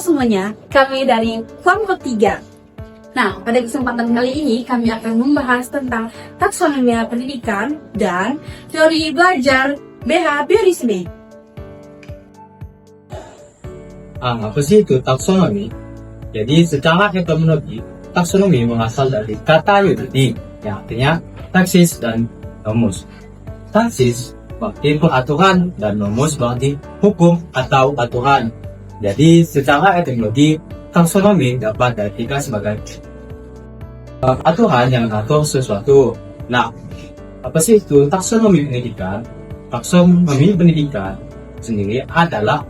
semuanya, kami dari kelompok 3. Nah, pada kesempatan kali ini kami akan membahas tentang taksonomi pendidikan dan teori belajar behaviorisme. Apa sih itu taksonomi? Jadi secara etimologi, taksonomi berasal dari kata Yunani yang artinya taksis dan nomus. Taksis berarti peraturan dan nomus berarti hukum atau aturan. Jadi secara etimologi, taksonomi dapat diartikan sebagai aturan yang mengatur sesuatu. Nah, apa sih itu taksonomi pendidikan? Taksonomi pendidikan sendiri adalah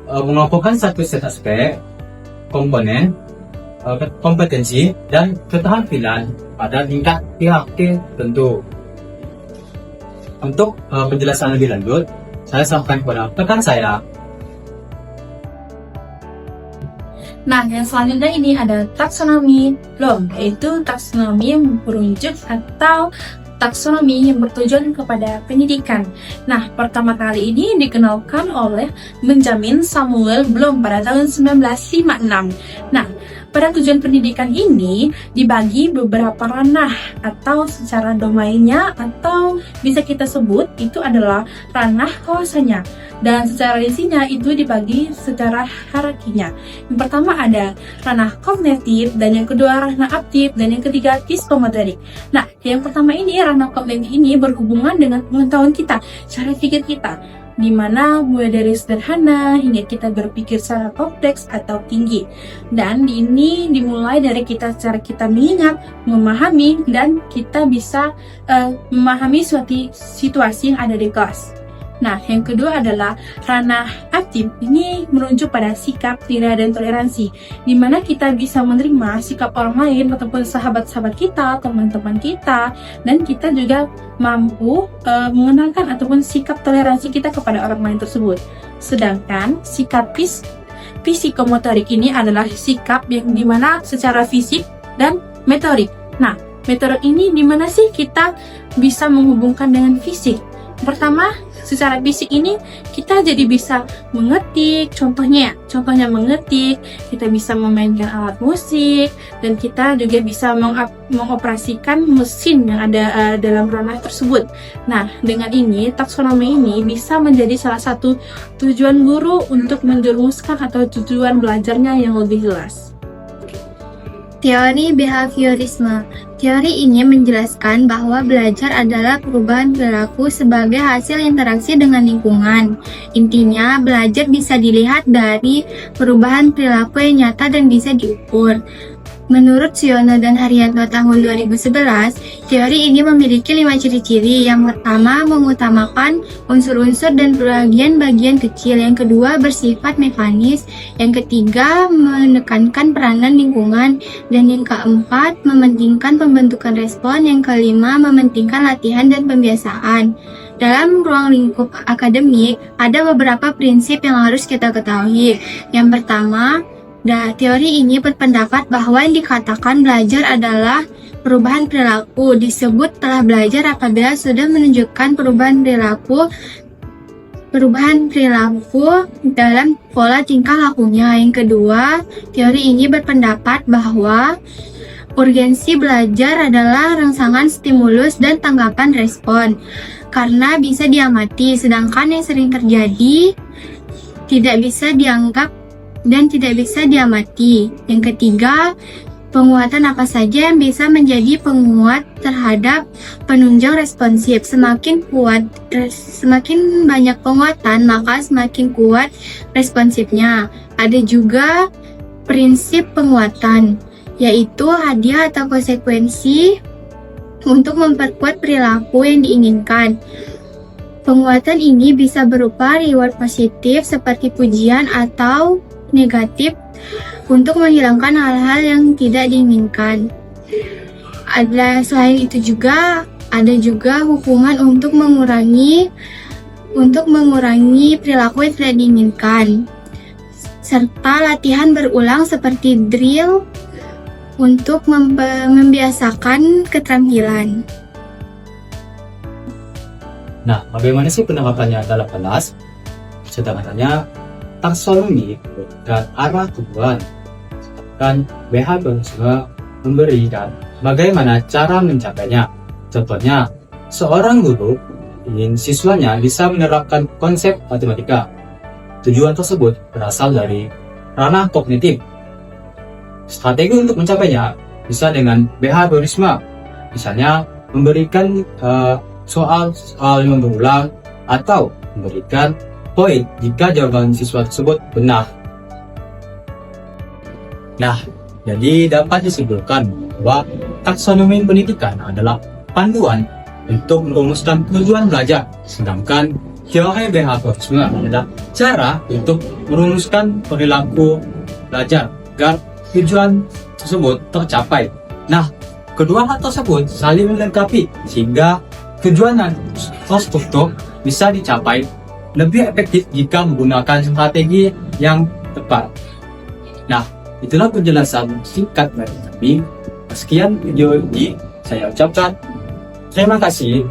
mengelompokkan satu set aspek, komponen, kompetensi, dan keterampilan pada tingkat hierarki tertentu. Untuk penjelasan lebih lanjut, saya sampaikan kepada rekan saya. Nah, yang selanjutnya ini ada taksonomi Bloom, yaitu taksonomi yang merujuk atau taksonomi yang bertujuan kepada pendidikan. Nah, pertama kali ini dikenalkan oleh Benjamin Samuel Bloom pada tahun 1956. Nah, pada tujuan pendidikan ini dibagi beberapa ranah atau secara domainnya, atau bisa kita sebut itu adalah ranah kawasannya, dan secara isinya itu dibagi secara hierarkinya. Yang pertama ada ranah kognitif, dan yang kedua ranah aptif, dan yang ketiga psikomotorik. Nah, yang pertama ini ranah kognitif ini berhubungan dengan pengetahuan kita, cara pikir kita, di mana mulai dari sederhana hingga kita berpikir secara kompleks atau tinggi. Dan ini dimulai dari cara kita mengingat, memahami, dan kita bisa memahami suatu situasi yang ada di kelas. Nah, yang kedua adalah ranah aktif. Ini merujuk pada sikap, nilai, dan toleransi, di mana kita bisa menerima sikap orang lain ataupun sahabat-sahabat kita, teman-teman kita, dan kita juga mampu mengenalkan ataupun sikap toleransi kita kepada orang lain tersebut. Sedangkan sikap psikomotorik ini adalah sikap yang dimana secara fisik dan motorik. Nah, motorik ini dimana sih kita bisa menghubungkan dengan fisik? Pertama, secara fisik ini kita jadi bisa mengetik, contohnya mengetik, kita bisa memainkan alat musik, dan kita juga bisa mengoperasikan mesin yang ada dalam ranah tersebut. Nah, dengan ini taksonomi ini bisa menjadi salah satu tujuan guru untuk menjerumuskan atau tujuan belajarnya yang lebih jelas. Teori behaviorisme. Teori ini menjelaskan bahwa belajar adalah perubahan perilaku sebagai hasil interaksi dengan lingkungan. Intinya, belajar bisa dilihat dari perubahan perilaku yang nyata dan bisa diukur. Menurut Siono dan Haryanto tahun 2011, teori ini memiliki 5 ciri-ciri. Yang pertama, mengutamakan unsur-unsur dan bagian-bagian kecil. Yang kedua, bersifat mekanis. Yang ketiga, menekankan peranan lingkungan. Dan yang keempat, mementingkan pembentukan respon. Yang kelima, mementingkan latihan dan pembiasaan. Dalam ruang lingkup akademik, ada beberapa prinsip yang harus kita ketahui. Yang pertama, teori ini berpendapat bahwa yang dikatakan belajar adalah perubahan perilaku. Disebut telah belajar apabila sudah menunjukkan perubahan perilaku dalam pola tingkah lakunya. Yang kedua, teori ini berpendapat bahwa urgensi belajar adalah rangsangan stimulus dan tanggapan respon, karena bisa diamati, sedangkan yang sering terjadi tidak bisa dianggap dan tidak bisa diamati. Yang ketiga, penguatan apa saja yang bisa menjadi penguat terhadap penunjang responsif. Semakin banyak penguatan, maka semakin kuat responsifnya. Ada juga prinsip penguatan, yaitu hadiah atau konsekuensi untuk memperkuat perilaku yang diinginkan. Penguatan ini bisa berupa reward positif seperti pujian atau negatif untuk menghilangkan hal-hal yang tidak diinginkan. Selain itu juga ada hukuman untuk mengurangi perilaku yang tidak diinginkan, serta latihan berulang seperti drill untuk membiasakan keterampilan. Nah, bagaimana sih penerapannya dalam kelas? Sederhananya, taksonomi dan arah tujuan. Dan behaviorisme memberikan bagaimana cara mencapainya. Contohnya, seorang guru ingin siswanya bisa menerapkan konsep matematika. Tujuan tersebut berasal dari ranah kognitif. Strategi untuk mencapainya bisa dengan behaviorisme, misalnya memberikan soal yang berulang atau memberikan poin jika jawaban siswa tersebut benar. Nah, jadi dapat disimpulkan bahwa taksonomi pendidikan adalah panduan untuk merumuskan tujuan belajar, sedangkan teori behaviorisme adalah cara untuk merumuskan perilaku belajar agar tujuan tersebut tercapai. Nah, kedua hal tersebut saling melengkapi sehingga tujuan dan terstruktur bisa dicapai lebih efektif jika menggunakan strategi yang tepat. Nah, itulah penjelasan singkat dari kami. Sekian video ini saya ucapkan terima kasih.